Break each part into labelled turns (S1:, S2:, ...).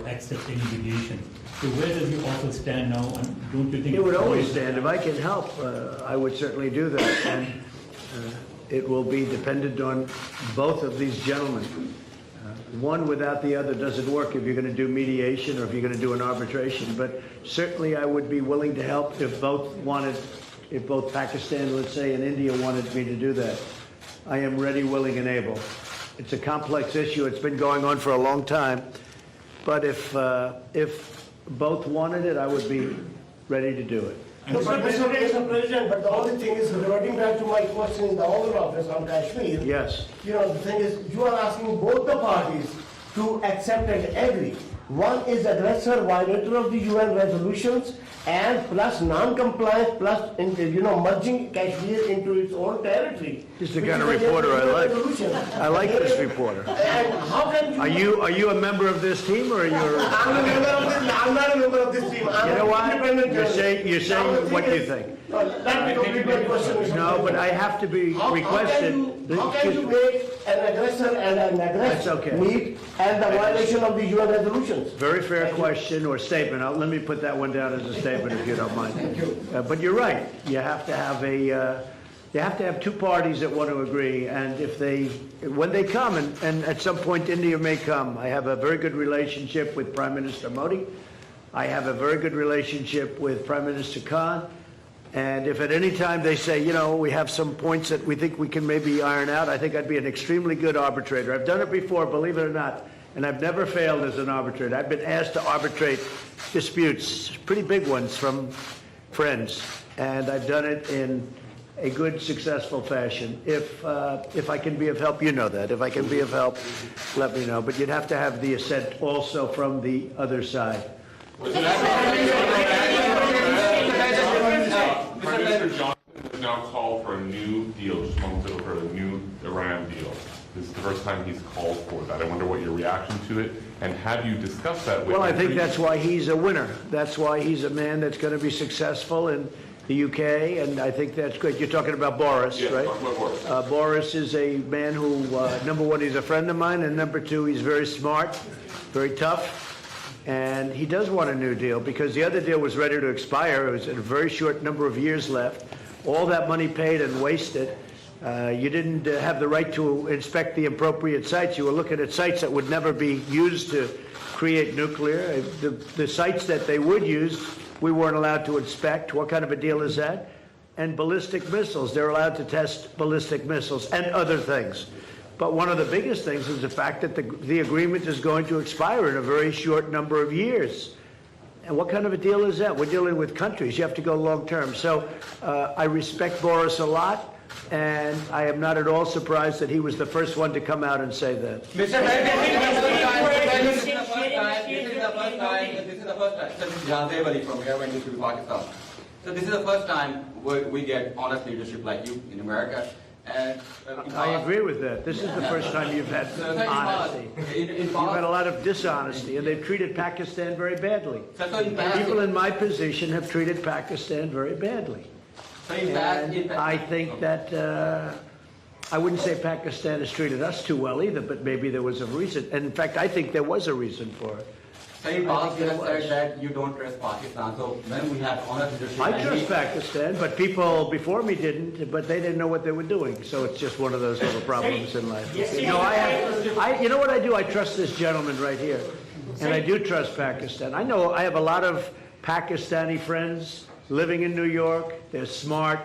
S1: about accepting mediation. So where does your office stand now, and don't you think
S2: It would always stand. If I can help, I would certainly do that. And it will be dependent on both of these gentlemen. One without the other doesn't work if you're going to do mediation or if you're going to do an arbitration. But certainly I would be willing to help if both Pakistan, let's say, and India wanted me to do that. I am ready, willing, and able. It's a complex issue. It's been going on for a long time. But if both wanted it, I would be ready to do it.
S3: Mr. President, but the only thing is, reverting back to my question in the Oval Office on Kashmir.
S2: Yes.
S3: The thing is, you are asking both the parties to accept and agree. One is aggressor, violator of the UN resolutions, and plus non-compliance, plus merging Kashmir into its own territory.
S2: This is the kind of reporter I like. I like this reporter.
S3: And how can
S2: you? Are you a member of this team, or are you?
S3: I'm not a member of this team.
S2: You know what? You're saying what you think.
S3: Let me complete my question.
S2: No, but I have to be requested.
S3: How can you make an aggressor and an aggressor meet and the violation of the UN resolutions?
S2: Very fair question or statement. Let me put that one down as a statement, if you don't mind.
S3: Thank you.
S2: But you're right. You have to have two parties that want to agree, and when they come, and at some point India may come. I have a very good relationship with Prime Minister Modi. I have a very good relationship with Prime Minister Khan. And if at any time they say, we have some points that we think we can maybe iron out, I think I'd be an extremely good arbitrator. I've done it before, believe it or not, and I've never failed as an arbitrator. I've been asked to arbitrate disputes, pretty big ones, from friends, and I've done it in a good, successful fashion. If I can be of help, you know that. If I can be of help, let me know. But you'd have to have the assent also from the other side.
S4: Prime Minister Johnson has now called for a new deal, just moments ago, for a new Iran deal. This is the first time he's called for that. I wonder what your reaction to it, and have you discussed that with him?
S2: Well, I think that's why he's a winner. That's why he's a man that's going to be successful in the UK, and I think that's great. You're talking about Boris,
S4: yes,
S2: right?
S4: Talking about Boris.
S2: Boris is a man who, number one, he's a friend of mine, and number two, he's very smart, very tough. And he does want a new deal because the other deal was ready to expire. It was a very short number of years left. All that money paid and wasted. You didn't have the right to inspect the appropriate sites. You were looking at sites that would never be used to create nuclear. The sites that they would use, we weren't allowed to inspect. What kind of a deal is that? And ballistic missiles. They're allowed to test ballistic missiles and other things. But one of the biggest things is the fact that the agreement is going to expire in a very short number of years. And what kind of a deal is that? We're dealing with countries. You have to go long term. So I respect Boris a lot, and I am not at all surprised that he was the first one to come out and say that.
S5: Mr. President, this is the first time. This is the first time. This is the first time. So this is Jazeb Ali from here when you to Pakistan. So this is the first time we get honest leadership like you in America. And
S2: I agree with that. This is the first time you've had honesty. You've had a lot of dishonesty, and they've treated Pakistan very badly. People in my position have treated Pakistan very badly. And I think that I wouldn't say Pakistan has treated us too well either, but maybe there was a reason. And in fact, I think there was a reason for it.
S5: So in past you have said that you don't trust Pakistan. So when we have honest leadership,
S2: I trust Pakistan, but people before me didn't. But they didn't know what they were doing. So it's just one of those little problems in life. You know what I do? I trust this gentleman right here, and I do trust Pakistan. I know I have a lot of Pakistani friends living in New York. They're smart,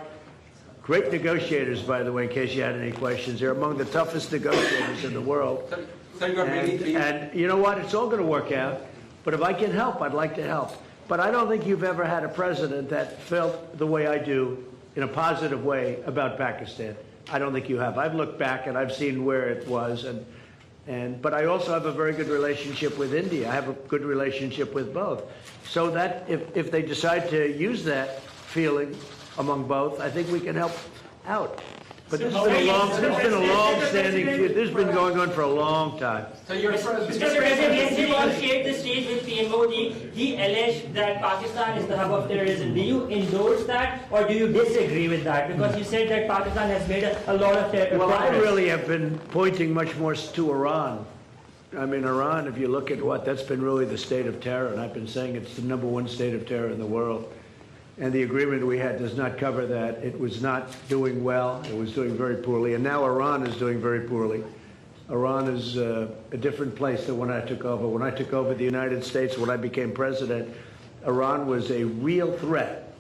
S2: great negotiators, by the way. In case you had any questions, they're among the toughest negotiators in the world.
S5: So you are
S2: and you know what? It's all going to work out. But if I can help, I'd like to help. But I don't think you've ever had a president that felt the way I do in a positive way about Pakistan. I don't think you have. I've looked back and I've seen where it was. But I also have a very good relationship with India. I have a good relationship with both. So that if they decide to use that feeling among both, I think we can help out. But this has been a long-standing feud. This has been going on for a long time.
S5: So you're
S6: Mr. President, yesterday you shared the stage with PM Modi. He alleged that Pakistan is the hub of terrorism. Do you endorse that, or do you disagree with that? Because you said that Pakistan has made a lot of terror.
S2: Well, I really have been pointing much more to Iran I mean, Iran, if you look at that's been really the state of terror, and I've been saying it's the #1 state of terror in the world. And the agreement we had does not cover that. It was not doing well. It was doing very poorly. And now Iran is doing very poorly. Iran is a different place than when I took over. When I took over the United States, when I became president, Iran was a real threat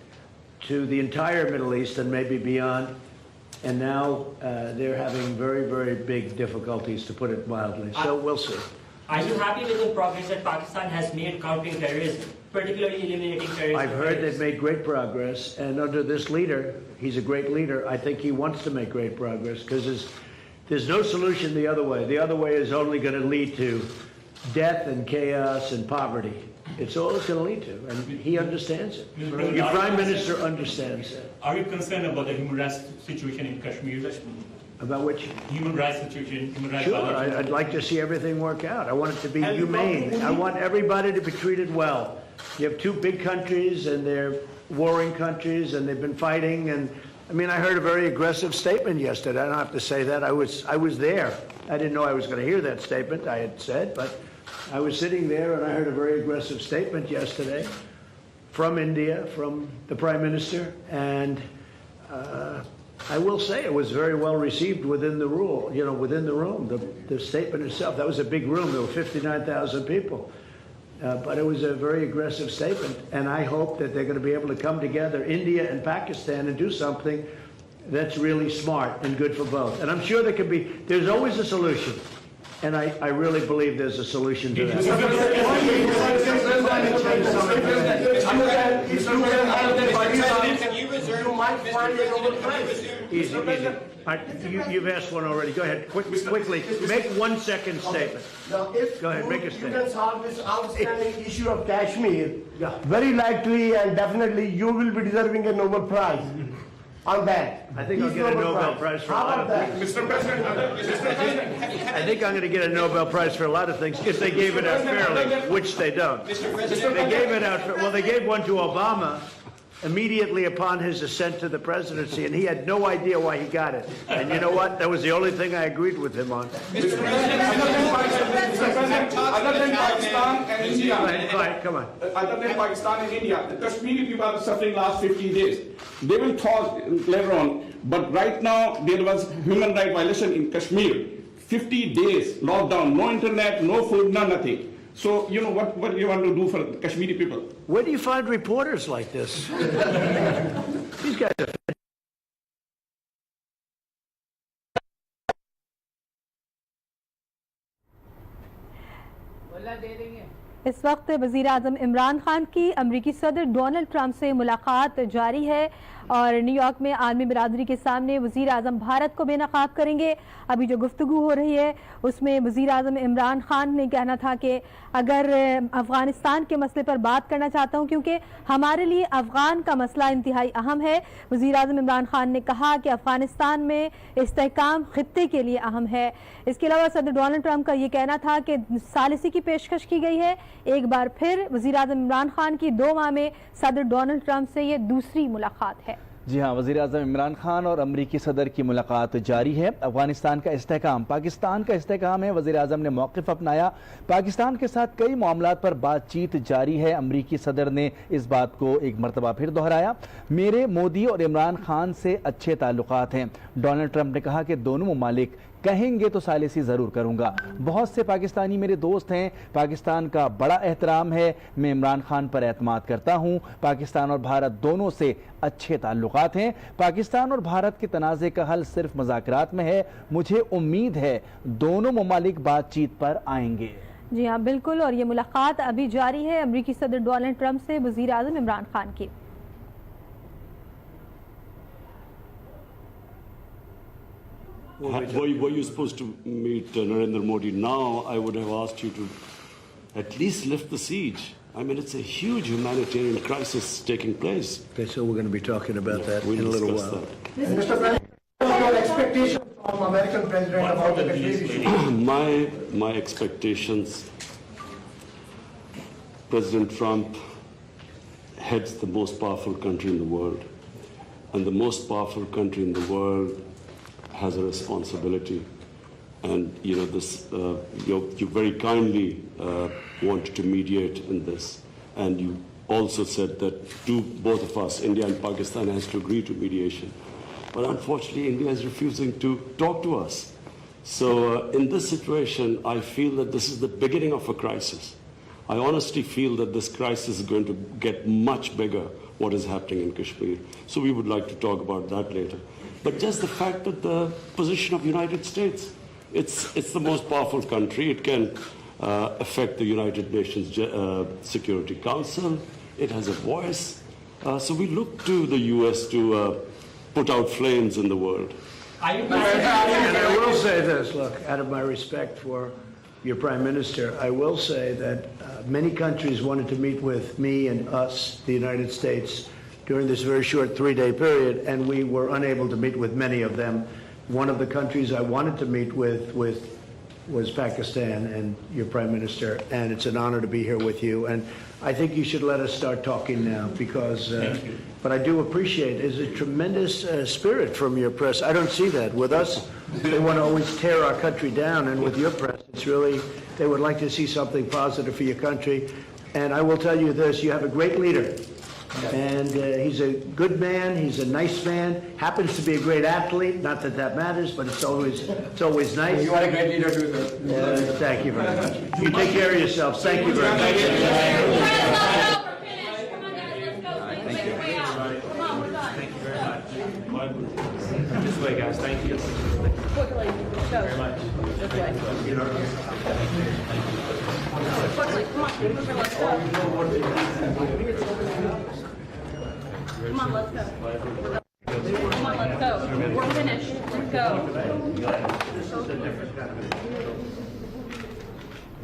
S2: to the entire Middle East and maybe beyond. And now they're having very, very big difficulties, to put it mildly. So we'll see.
S6: Are you happy with the progress that Pakistan has made countering terrorism, particularly eliminating terrorism?
S2: I've heard they've made great progress, and under this leader, he's a great leader. I think he wants to make great progress because there's no solution the other way. The other way is only going to lead to death and chaos and poverty. It's all it's going to lead to, and he understands it. Your Prime Minister understands it.
S1: Are you concerned about the human rights situation in Kashmir?
S2: About which?
S1: Human rights situation, human rights
S2: Sure,
S1: violations.
S2: I'd like to see everything work out. I want it to be humane. I want everybody to be treated well. You have two big countries, and they're warring countries, and they've been fighting. And I mean, I heard a very aggressive statement yesterday. I don't have to say that. I was there. I didn't know I was going to hear that statement. I had said, but I was sitting there, and I heard a very aggressive statement yesterday from India, from the Prime Minister, and I will say it was very well received within the within the room. The statement itself, that was a big room. There were 59,000 people. But it was a very aggressive statement. And I hope that they're going to be able to come together, India and Pakistan, and do something that's really smart and good for both. And I'm sure there's always a solution. And I really believe there's a solution to that. Easy. You've asked one already. Go ahead, quickly. Make 1 second statement.
S3: Now, if
S2: Go ahead, make a
S3: you
S2: statement.
S3: can solve this outstanding issue of Kashmir, very likely and definitely you will be deserving a Nobel Prize on that.
S2: I think I'll get a Nobel Prize for a lot of things.
S7: Mr. President,
S2: I think I'm going to get a Nobel Prize for a lot of things if they gave it out fairly, which they don't. They gave it out. Well, they gave one to Obama immediately upon his ascent to the presidency, and he had no idea why he got it. And you know what? That was the only thing I agreed with him on.
S7: Mr. President, other than Pakistan and India,
S2: Fine, come on.
S7: other than Pakistan and India, the Kashmiri people are suffering last 15 days. They will talk later on, but right now there was human rights violation in Kashmir. 50 days lockdown, no internet, no food, no nothing. So, you know, what do you want to do for the Kashmiri people?
S2: Where do you find reporters like this? These guys are...
S8: इस वक्त वज़ीर आज़म इमरान खान की अमरीकी सदर Donald Trump से मुलाकात जारी है और न्यूयॉर्क में आलमी बिरादरी के सामने वज़ीर आज़म भारत को बेनकाब करेंगे। अभी जो गुफ्तगू हो रही है उसमें वज़ीर आज़म इमरान खान ने कहना था कि अगर अफ़गानिस्तान के मसले पर बात करना चाहता हूं क्योंकि हमारे लिए अफ़गान का मसला इंतहाई अहम है। वज़ीर आज़म इमरान खान ने कहा कि अफ़गानिस्तान में इस्तेहकाम खित्ते के लिए अहम है। इसके अलावा सदर डोनाल्ड ट्रंप का ये कहना था कि सालिसी की पेशकश की गई है। एक बार फिर वज़ीर आज़म इमरान खान की 2 माह में सदर डोनाल्ड ट्रंप से ये दूसरी मुलाकात है।
S9: जी हाँ, वज़ीर आज़म इमरान खान और अमरीकी सदर की मुलाकात जारी है। अफगानिस्तान का इस्तेहकाम पाकिस्तान का इस्तेहकाम है। वज़ीर आज़म ने मौक़िफ़ अपनाया। पाकिस्तान के साथ कई मामलात पर बातचीत जारी है। अमरीकी सदर ने इस बात को एक मरतबा फिर दोहराया। मेरे मोदी और इमरान खान से अच्छे ताल्लुकात हैं। डोनाल्ड ट्रंप ने कहा कि दोनों ममालिक कहेंगे तो सालिसी ज़रूर करूँगा। बहुत से पाकिस्तानी मेरे दोस्त हैं। पाकिस्तान का बड़ा एहतराम है। मैं इमरान खान पर एतमाद करता हूँ। पाकिस्तान और भारत दोनों से अच्छे ताल्लुकात हैं। पाकिस्तान और भारत के तनाज़े का हल सिर्फ मुज़ाकरात में है। मुझे उम्मीद है दोनों ममालिक बातचीत पर आएंगे।
S8: जी हाँ, बिल्कुल। और ये मुलाकात अभी जारी है अमरीकी सदर डोनाल्ड ट्रंप से वज़ीर आज़म इमरान खान की।
S10: Were you supposed to meet Narendra Modi now? I would have asked you to at least lift the siege. I mean, it's a huge humanitarian crisis taking place.
S2: Okay, so we're going to be talking about that in a little while.
S3: Mr. President, what are your expectations from American President about the Kashmir issue?
S10: My expectations, President Trump heads the most powerful country in the world. And the most powerful country in the world has a responsibility And you very kindly wanted to mediate in this, and you also said that both of us, India and Pakistan, has to agree to mediation. But unfortunately, India is refusing to talk to us. So in this situation, I feel that this is the beginning of a crisis. I honestly feel that this crisis is going to get much bigger, what is happening in Kashmir. So we would like to talk about that later. But just the fact that the position of the United States, it's the most powerful country. It can affect the United Nations Security Council. It has a voice. So we look to the U.S. to put out flames in the world.
S2: And I will say this, look, out of my respect for your Prime Minister, I will say that many countries wanted to meet with me and us, the United States, during this very short 3-day period, and we were unable to meet with many of them. One of the countries I wanted to meet with was Pakistan and your Prime Minister, and it's an honor to be here with you. And I think you should let us start talking now, because, but I do appreciate, there's a tremendous spirit from your press. I don't see that. With us, they want to always tear our country down, and with your press, it's really, they would like to see something positive for your country. And I will tell you this, you have a great leader. And he's a good man, he's a nice man, happens to be a great athlete, not that that matters, but it's always nice.
S5: You are a great leader too, sir.
S2: Thank you very much. You take care of yourselves. Thank you very much.
S11: This way, guys. Thank you.
S12: Quickly, go. Very much. This way. Quickly, come on. Let's go. Come on, let's go. Come on, let's go. We're finished. Let's go.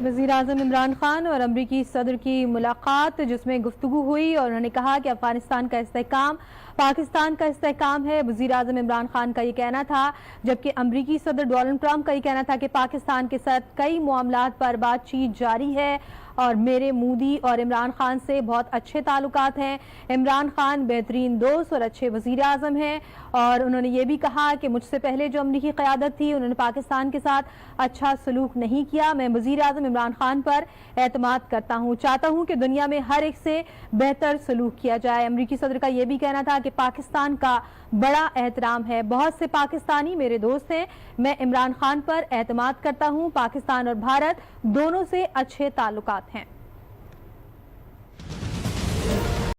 S8: वज़ीर आज़म इमरान खान और अमरीकी सदर की मुलाकात, जिसमें गुफ्तगू हुई और उन्होंने कहा कि अफगानिस्तान का इस्तेहकाम पाकिस्तान का इस्तेहकाम है। वज़ीर आज़म इमरान खान का ये कहना था, जबकि अमरीकी सदर डोनाल्ड ट्रंप का ये कहना था कि पाकिस्तान के साथ कई मामलात पर बातचीत जारी है और मेरे मोदी और इमरान खान से बहुत अच्छे ताल्लुकात हैं। इमरान खान बेहतरीन दोस्त और अच्छे वज़ीर आज़म हैं और उन्होंने ये भी कहा कि मुझसे पहले जो अमरीकी क़यादत थी उन्होंने पाकिस्तान के साथ अच्छा सलूक नहीं किया। मैं वज़ीर आज़म इमरान खान पर एतमाद करता हूँ, चाहता हूँ कि दुनिया में हर एक से बेहतर सलूक किया जाए। अमरीकी सदर का ये भी कहना था कि पाकिस्तान का बड़ा एहतराम है, बहुत से पाकिस्तानी मेरे दोस्त हैं, मैं इमरान खान पर एतमाद करता हूँ। पाकिस्तान और भारत दोनों से अच्छे ताल्लुकात हैं।